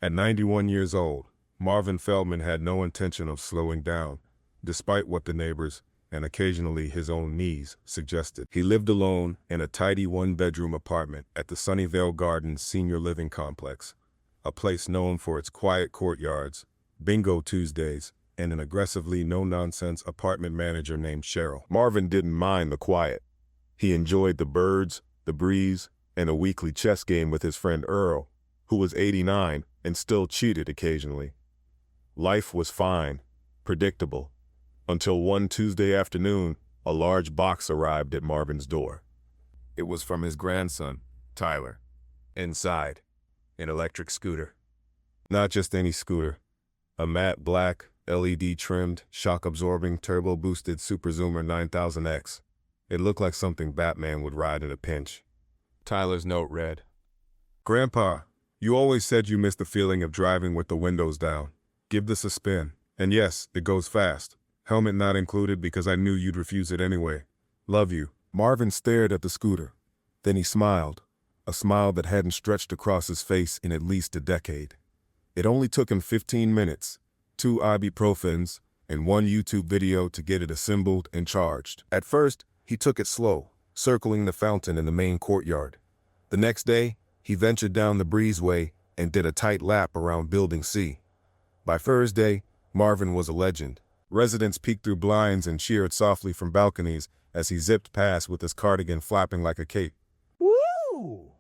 At 91 years old, Marvin Feldman had no intention of slowing down, despite what the neighbors, and occasionally his own knees, suggested. He lived alone in a tidy one-bedroom apartment at the Sunnyvale Gardens Senior Living Complex, a place known for its quiet courtyards, bingo Tuesdays, and an aggressively no-nonsense apartment manager named Cheryl. Marvin didn't mind the quiet. He enjoyed the birds, the breeze, and a weekly chess game with his friend Earl, who was 89 and still cheated occasionally. Life was fine, predictable, until one Tuesday afternoon, a large box arrived at Marvin's door. It was from his grandson, Tyler. Inside, an electric scooter. Not just any scooter. A matte black, LED-trimmed, shock-absorbing, turbo-boosted Super Zoomer 9000X. It looked like something Batman would ride in a pinch. Tyler's note read, "Grandpa, you always said you missed the feeling of driving with the windows down. Give this a spin. And yes, it goes fast. Helmet not included because I knew you'd refuse it anyway. Love you." Marvin stared at the scooter. Then he smiled, a smile that hadn't stretched across his face in at least a decade. It only took him 15 minutes, 2 ibuprofens, and 1 YouTube video to get it assembled and charged. At first, he took it slow, circling the fountain in the main courtyard. The next day, he ventured down the breezeway and did a tight lap around Building C. By Thursday, Marvin was a legend. Residents peeked through blinds and cheered softly from balconies as he zipped past with his cardigan flapping like a cape. "Woo!"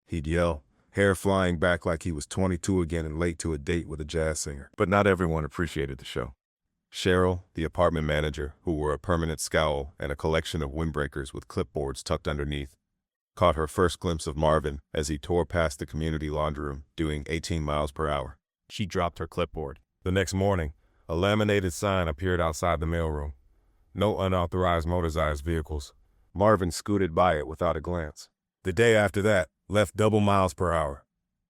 he'd yell, hair flying back like he was 22 again and late to a date with a jazz singer. But not everyone appreciated the show. Cheryl, the apartment manager, who wore a permanent scowl and a collection of windbreakers with clipboards tucked underneath, caught her first glimpse of Marvin as he tore past the community laundry room, doing 18 miles per hour. She dropped her clipboard. The next morning, a laminated sign appeared outside the mailroom. No unauthorized motorized vehicles. Marvin scooted by it without a glance. The day after that, left double miles per hour.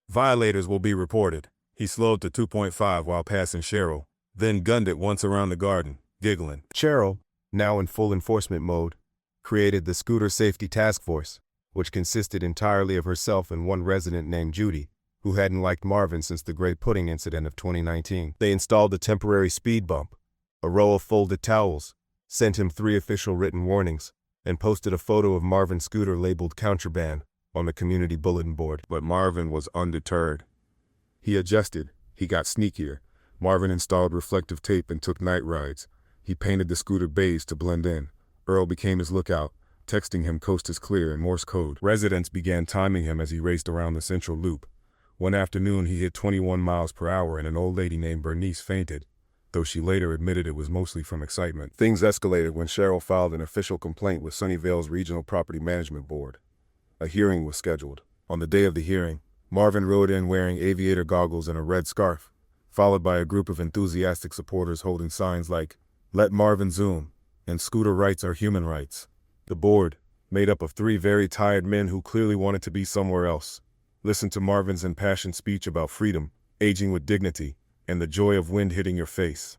"Violators will be reported." He slowed to 2.5 while passing Cheryl, then gunned it once around the garden, giggling. Cheryl, now in full enforcement mode, created the Scooter Safety Task Force, which consisted entirely of herself and one resident named Judy, who hadn't liked Marvin since the Great Pudding incident of 2019. They installed a temporary speed bump, a row of folded towels, sent him 3 official written warnings, and posted a photo of Marvin's scooter labeled contraband on the community bulletin board. But Marvin was undeterred. He adjusted. He got sneakier. Marvin installed reflective tape and took night rides. He painted the scooter beige to blend in. Earl became his lookout, texting him "Coast is clear" in Morse code. Residents began timing him as he raced around the central loop. One afternoon, he hit 21 miles per hour and an old lady named Bernice fainted, though she later admitted it was mostly from excitement. Things escalated when Cheryl filed an official complaint with Sunnyvale's Regional Property Management Board. A hearing was scheduled. On the day of the hearing, Marvin rode in wearing aviator goggles and a red scarf, followed by a group of enthusiastic supporters holding signs like, "Let Marvin zoom," and "Scooter rights are human rights." The board, made up of 3 very tired men who clearly wanted to be somewhere else, listened to Marvin's impassioned speech about freedom, aging with dignity, and the joy of wind hitting your face.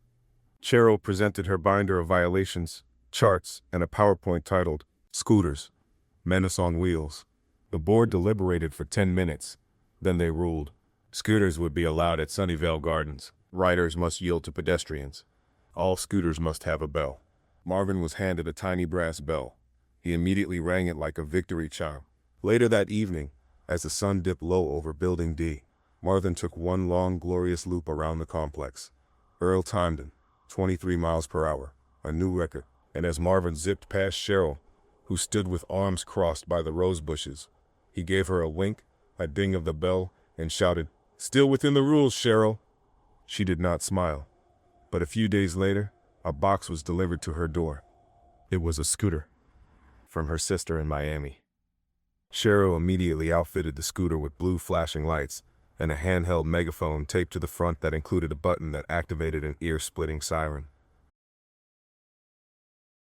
Cheryl presented her binder of violations, charts, and a PowerPoint titled, "Scooters, Menace on Wheels." The board deliberated for 10 minutes. Then they ruled. Scooters would be allowed at Sunnyvale Gardens. Riders must yield to pedestrians. All scooters must have a bell. Marvin was handed a tiny brass bell. He immediately rang it like a victory chime. Later that evening, as the sun dipped low over Building D, Marvin took one long, glorious loop around the complex. Earl timed him, 23 miles per hour, a new record. And as Marvin zipped past Cheryl, who stood with arms crossed by the rose bushes, he gave her a wink, a ding of the bell, and shouted, "Still within the rules, Cheryl." She did not smile. But a few days later, a box was delivered to her door. It was a scooter from her sister in Miami. Cheryl immediately outfitted the scooter with blue flashing lights and a handheld megaphone taped to the front that included a button that activated an ear-splitting siren.